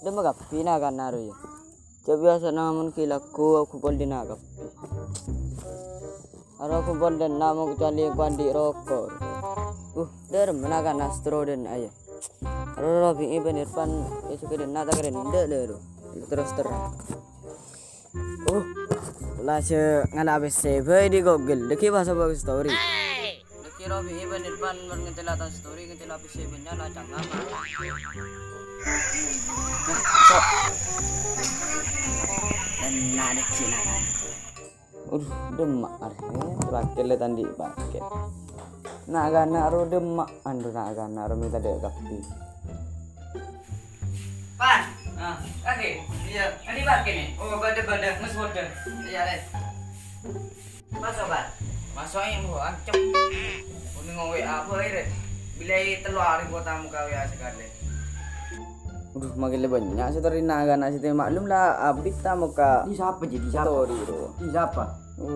Dia magapi na kan naro ya. Coba biasa namun kilaku aku pol dinagap. Aro aku pol dan nama kecuali pandi rokok. Der menakan astro dan ayo. Aro Robi iban Irfan itu keren nata keren deh terus terang. Lase ngala save di Google. Deki bahasa bagus story. Deki Robi iban Irfan mengentelatan story ngentel save nya lah jangan. Dan ada cinakan. Demak terakhir le tadi pakai. Naga naro demak andu naga naro minta dek kapi. Pan, oke, iya, ini pakai nih. Oh, bada nges border. Iya les. Masuk ban. Masuk yang gua ancam. Ini ngowe apa ini? Bila telur hari gua tamu kau ya sekali. Makin banyak setori naga nasi teh maklum lah abis tamu ka. Di siapa jadi siapa? Story do. Di siapa?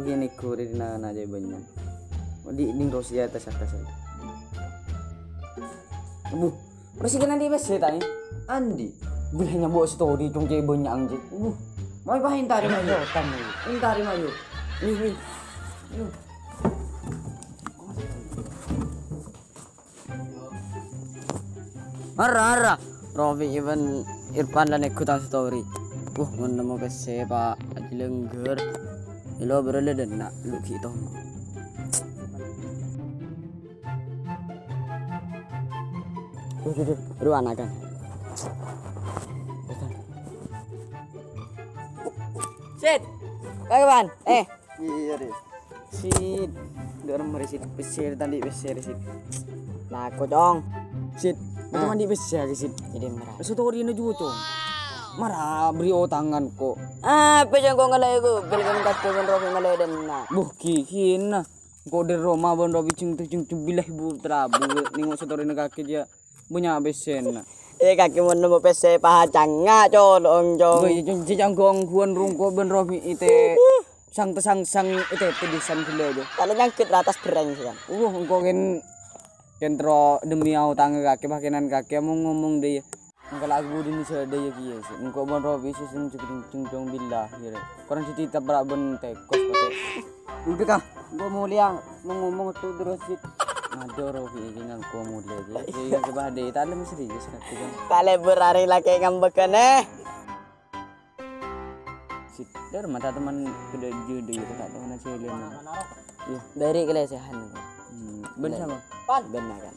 Gini kuri di naga aja banyak. Di Rosia atas. Masih kena di besi tadi. Andi. Bilangnya bawa story dong jadi banyak anjing. Mau bahin tari mayu. Ini tari mayu. Nih. Ara. Rofi even Irfan dan ikutan story. Mana mau ke sepa aja lengger. Ilo berada dan nak lu kita. Aduh anak kan. Sit. Kawan. Iya deh. Sit. Dorong meresit besar tadi besar sit. Nah, kocong. Sit. Itu mandi besar sit. Jadi merah. Story ini juga cong. Marah beri tangan kok. Apa yang kau ngalai ko? Belum kacau ben Robi ngalai dan na. Kihin na. Kau dari Roma ben Robi cing bilah ibu terabu. Ningo story na kaki dia punya besen na. Kaki mo nemu pese pahacang nga colong cong. Jijang gong huan rungko ben Robi ite. Sang ite tulisan gila aja. Kalau nyangkut atas berang sih kan. Kau kentro demi au tangga kaki pakinan kaki mau ngomong deh. Engkau lagu di Indonesia daya kia sih. Engkau bon Robi sih ceng billah ya. Korang cerita berak ben tekos pakai. Udah kah? Gua mau liang mau ngomong tuh terus sih. Ada Robi ini ngangko mulai aja. Jadi kebade tak ada serius kaki kan. Kale berari lagi ngambekan Sit dari mata teman kedai jodoh itu tak teman Cilin. Iya dari kelesehan itu. Ben sama. Pan benar kan.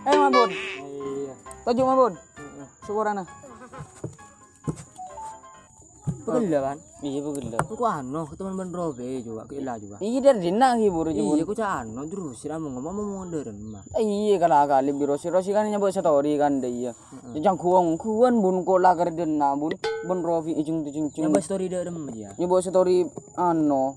Mabun. Iya. Tajuk mabun. Syukurana. Pegel kan? Iya pegel. Ku anu teman ben Robi juga keila juga. Iya dari dina hibur juga. Iya ku anu terus sira ngomong deren mah. Iya kali biro Rosi kan nyebut story kan deh iya. Jang kuan bun ko la ker dina bun Robi ijung. Nyebut story deren aja. Nyebut story anu.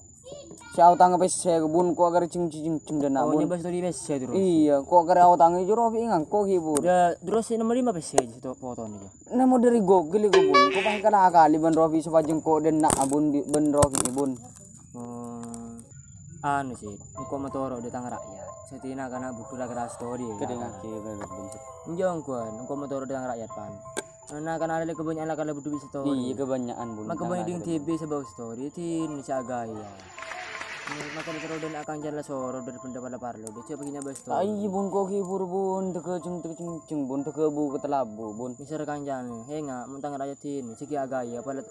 Si autang pese bun ko agar cing dina bun. Oh nyebut story pese terus. Iya, ko agar autang ijo Robi ngang ko hibur. Ya terus nomor 5 pese itu foto nih. Namo dari Google ko bun. Ko pakai kali ben Robi supaya ko dena bun ben Robi bun. Anu sih, engkau motoro di tangga rakyat. Setina karena buku laga story. Kedengaki bener. Njong kuan, engkau motoro di tangga rakyat pan. Karena kan ada kebanyakan lah kalau butuh story. Iya kebanyakan bun. Maka banyak di TV sebuah story tin si agaya. Maka ditaruh dan akan jalan soro dari pendapat parlo. Dia coba begini bahas story. Iya bun kok hibur bun, teke ceng bun teke bu ketelabu bun. Bisa rekan jalan, henga mentang rakyat tin segi agaya pada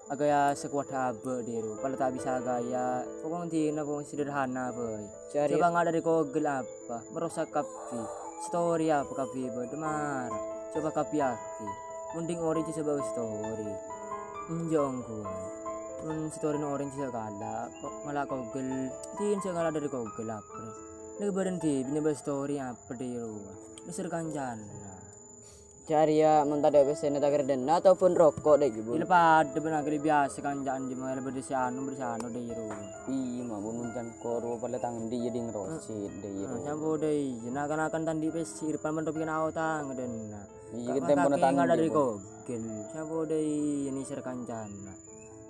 agaya sekuat habe diru. Pada tak bisa agaya, pokoknya tin aku sederhana boy. Coba nggak dari Google apa, merusak kapi. Story apa kapi berdemar. Coba kapi aki. Mending orange sebagai story. Njong kuan. Story no orange segala. Kok malah Google. Tin segala dari Google apa. Nek berhenti punya story apa diru. Diserkan jalan. Cari ya mentade besen tak kerden ataupun rokok deh gitu. Ini pada benar kali biasa kan jangan di mana berdesianu deh iru. Iya mah bun jangan korup pada tangan dia ding rosit deh iru. Sampo deh, jenakan tandi pesir pan mendopikan autang dan. Iya kita mau tangan dari Google. Sampo deh ini serkan jana.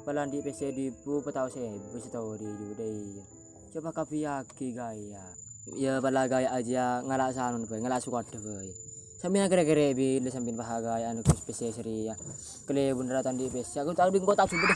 Palan di PC di bu petau sebu story juga deh. Coba kapiaki gaya. Ya pala gaya aja ngalak sanun boy, ngalak suka deh boy. Sambil kere-kere bil sambil bahagia anu spesies ria. Kele bener tadi bes. Aku tahu di kota sudah